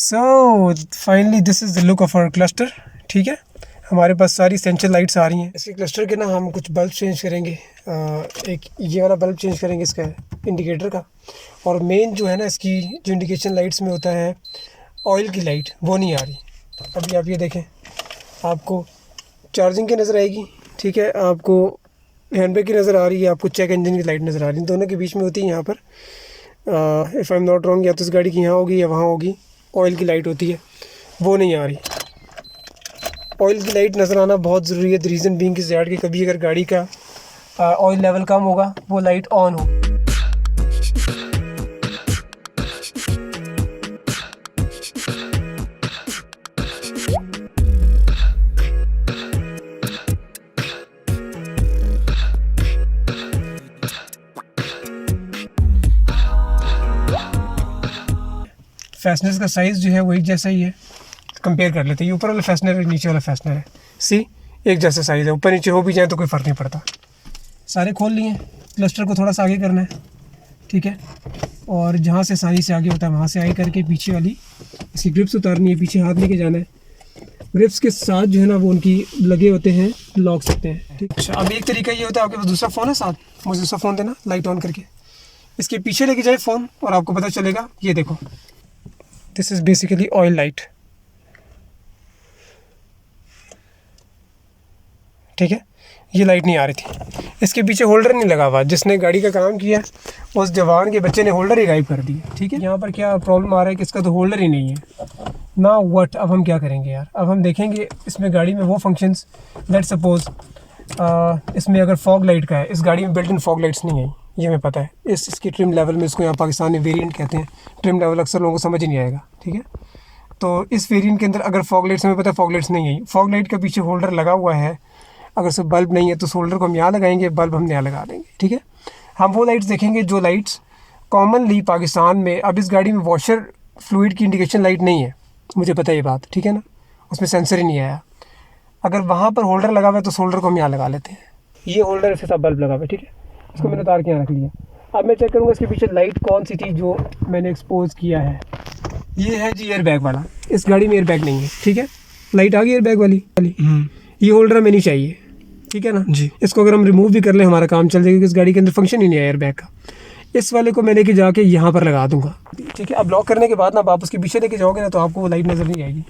So finally this is the look of our cluster. ठीक है, हमारे पास सारी एसेंशियल लाइट्स आ रही हैं। इसके क्लस्टर के ना हम कुछ बल्ब चेंज करेंगे। एक ये वाला बल्ब चेंज करेंगे इसका इंडिकेटर का, और मेन जो है ना इसकी जो इंडिकेशन लाइट्स में होता है ऑयल की लाइट, वो नहीं आ रही। अभी आप ये देखें, आपको चार्जिंग की नज़र आएगी, ठीक है, आपको हैंडब्रेक की नज़र आ रही है, आपको चेक इंजन की लाइट नज़र आ रही है। दोनों के बीच में होती है यहाँ पर, if I am not wrong, या तो इस गाड़ी की यहाँ होगी या वहाँ होगी, ऑयल की लाइट होती है, वो नहीं आ रही। ऑयल की लाइट नज़र आना बहुत ज़रूरी है। The reason being is that कि कभी अगर गाड़ी का ऑयल लेवल कम होगा, वो लाइट ऑन हो। फैसनर्स का साइज़ जो है वही जैसा ही है, कंपेयर कर लेते हैं। ये ऊपर वाला फैसनर है, नीचे वाला फैसनर है, सी एक जैसा साइज़ है। ऊपर नीचे हो भी जाए तो कोई फ़र्क नहीं पड़ता। सारे खोल लिए, क्लस्टर को थोड़ा सा आगे करना है, ठीक है, और जहाँ से आसानी से आगे होता है वहाँ से आगे करके पीछे वाली इसकी ग्रिप्स उतारनी है, पीछे हाथ लेके जाना है। ग्रिप्स के साथ जो है ना वो उनकी लगे होते हैं, लॉक सकते हैं, ठीक। अच्छा, अब एक तरीका ये होता है, आपके पास दूसरा फ़ोन है साथ, मुझे दूसरा फ़ोन देना, लाइट ऑन करके इसके पीछे लेके जाए फ़ोन और आपको पता चलेगा। ये देखो, this is basically oil light, ठीक है। ये लाइट नहीं आ रही थी, इसके पीछे होल्डर नहीं लगा हुआ। जिसने गाड़ी का काम किया उस जवान के बच्चे ने होल्डर ही गायब कर दिया, ठीक है। यहाँ पर क्या प्रॉब्लम आ रहा है कि इसका तो होल्डर ही नहीं है ना। व्हाट, अब हम क्या करेंगे यार? अब हम देखेंगे इसमें गाड़ी में वो फंक्शंस, लेट्स सपोज इसमें अगर फॉग लाइट का है, इस गाड़ी में बिल्ट इन फॉग लाइट्स नहीं है, ये हमें पता है। इसकी ट्रिम लेवल में, इसको यहाँ पाकिस्तान में वेरिएंट कहते हैं, ट्रिम लेवल अक्सर लोगों को समझ ही नहीं आएगा, ठीक है। तो इस वेरिएंट के अंदर अगर फॉग लाइट्स, हमें पता है फॉग लाइट्स नहीं है, फॉग लाइट का पीछे होल्डर लगा हुआ है, अगर सब बल्ब नहीं है तो होल्डर को हम यहाँ लगाएंगे, बल्ब हम यहाँ लगा देंगे, ठीक है। हम वो लाइट्स देखेंगे जो लाइट्स कॉमनली पाकिस्तान में, अब इस गाड़ी में वॉशर फ्लूइड की इंडिकेशन लाइट नहीं है, मुझे पता है ये बात, ठीक है ना, उसमें सेंसर ही नहीं आया। अगर वहाँ पर होल्डर लगा हुआ है तो होल्डर को हम यहाँ लगा लेते हैं। ये होल्डर इसके साथ बल्ब लगा हुआ है, ठीक है, इसको मैंने उतार के यहाँ रख लिया। अब मैं चेक करूँगा इसके पीछे लाइट कौन सी थी जो मैंने एक्सपोज किया है। ये है जी एयर बैग वाला, इस गाड़ी में एयर बैग नहीं है, ठीक है। लाइट आ गई एयर बैग वाली। ये होल्डर हमें नहीं चाहिए, ठीक है ना जी। इसको अगर हम रिमूव भी कर ले हमारा काम चल जाएगा, क्योंकि इस गाड़ी के अंदर फंक्शन ही नहीं है एयर बैग का। इस वाले को मैं लेके जाके यहाँ पर लगा दूंगा, ठीक है। अब लॉक करने के बाद ना आप उसके पीछे लेके जाओगे ना तो आपको वो लाइट नज़र नहीं आएगी।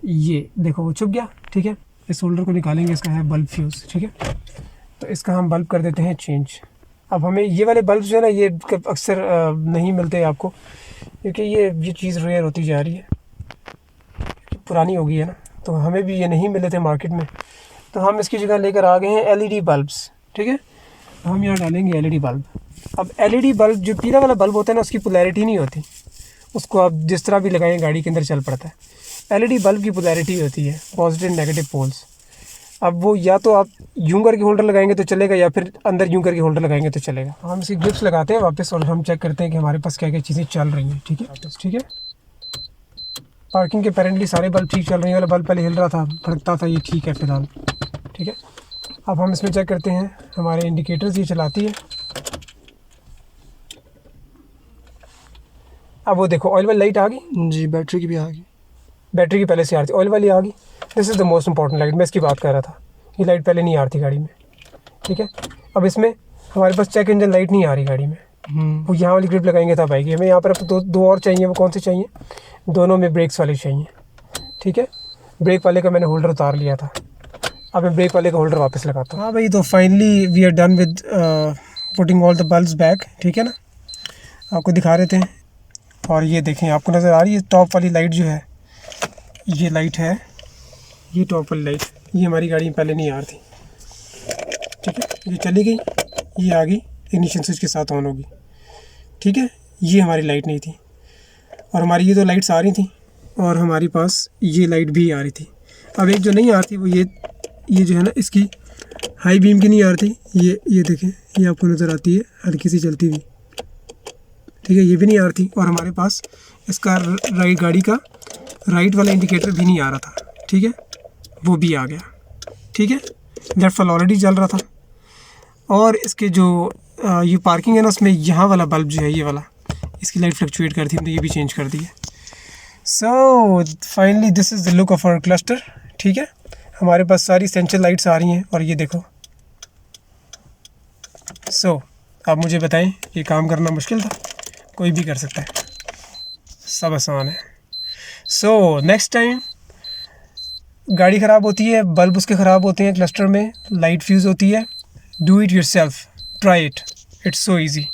ये देखो वो छुप गया, ठीक है। इस होल्डर को निकालेंगे, इसका है बल्ब फ्यूज़, ठीक है। तो इसका हम बल्ब कर देते हैं चेंज। अब हमें ये वाले बल्ब जो है ना, ये अक्सर नहीं मिलते आपको, क्योंकि ये चीज़ रेयर होती जा रही है, पुरानी हो गई है ना, तो हमें भी ये नहीं मिले थे मार्केट में। तो हम इसकी जगह लेकर आ गए हैं एलईडी बल्ब्स, ठीक है। हम यहाँ डालेंगे एलईडी बल्ब। अब एलईडी बल्ब, जो पीला वाला बल्ब होता है ना, उसकी पोलैरिटी नहीं होती, उसको आप जिस तरह भी लगाएं गाड़ी के अंदर चल पड़ता है। एलईडी बल्ब की पोलैरिटी होती है पॉजिटिव नेगेटिव पोल्स। अब वो या तो आप यूं करके होल्डर लगाएंगे तो चलेगा, या फिर अंदर यूं करके होल्डर लगाएंगे तो चलेगा। हम इसी ग्रिप्स लगाते हैं वापस और हम चेक करते हैं कि हमारे पास क्या क्या चीज़ें चल रही हैं, ठीक है, ठीक है। पार्किंग के अपेरेंटली सारे बल्ब ठीक चल रहे हैं, वाला बल्ब पहले हिल रहा था, भड़कता था, ये ठीक है फिलहाल, ठीक है। अब हम इसमें चेक करते हैं, हमारे इंडिकेटर्स ये चलाती है। अब वो देखो ऑयल वाली लाइट आ गई जी, बैटरी की भी आ गई। बैटरी की पहले से आ रही थी, ऑयल वाली आ गई। This is the most important light, मैं इसकी बात कर रहा था। ये लाइट पहले नहीं आ रही थी गाड़ी में, ठीक है। अब इसमें हमारे पास चेक इंजन लाइट नहीं आ रही गाड़ी में, वो यहाँ वाली ग्रिप लगाएंगे तब आएगी। हमें यहाँ पर अब दो और चाहिए, वो कौन से चाहिए? दोनों में ब्रेक्स वाले चाहिए, ठीक है। ब्रेक वाले का मैंने होल्डर उतार लिया था, अब मैं ब्रेक वाले का होल्डर वापस लगाता हूँ। हाँ भाई, तो finally we are done with putting all the bulbs back, ठीक है ना। आपको दिखा देते हैं, और ये देखें, आपको नज़र आ रही है टॉप वाली लाइट जो है, ये लाइट है, ये टॉप वाली लाइट, ये हमारी गाड़ी में पहले नहीं आ रही थी, ठीक है। ये चली गई, ये आ गई, इग्निशन स्विच के साथ ऑन होगी, ठीक है। ये हमारी लाइट नहीं थी, और हमारी ये दो लाइट्स आ रही थी, और हमारे पास ये लाइट भी आ रही थी। अब एक जो नहीं आ रही वो ये जो है ना, इसकी हाई बीम की नहीं आ रही थी। ये देखें, ये आपको नज़र आती है हल्की सी जलती हुई, ठीक है, ये भी नहीं आ रही थी। और हमारे पास इसका राइट, गाड़ी का राइट वाला इंडिकेटर भी नहीं आ रहा था, ठीक है, वो भी आ गया, ठीक है। लेफ्ट वाला ऑलरेडी जल रहा था। और इसके जो ये पार्किंग है ना, उसमें यहाँ वाला बल्ब जो है, ये वाला, इसकी लाइट फ्लक्चुएट करती है, तो ये भी चेंज कर दी है। So finally this is the look of our cluster. ठीक है, हमारे पास सारी एसेंशियल लाइट्स आ रही हैं और ये देखो। सो आप मुझे बताएं, ये काम करना मुश्किल था? कोई भी कर सकता है, सब आसान है। सो नेक्स्ट टाइम गाड़ी ख़राब होती है, बल्ब उसके ख़राब होते हैं क्लस्टर में, लाइट फ्यूज़ होती है, do it yourself, try it, it's so easy.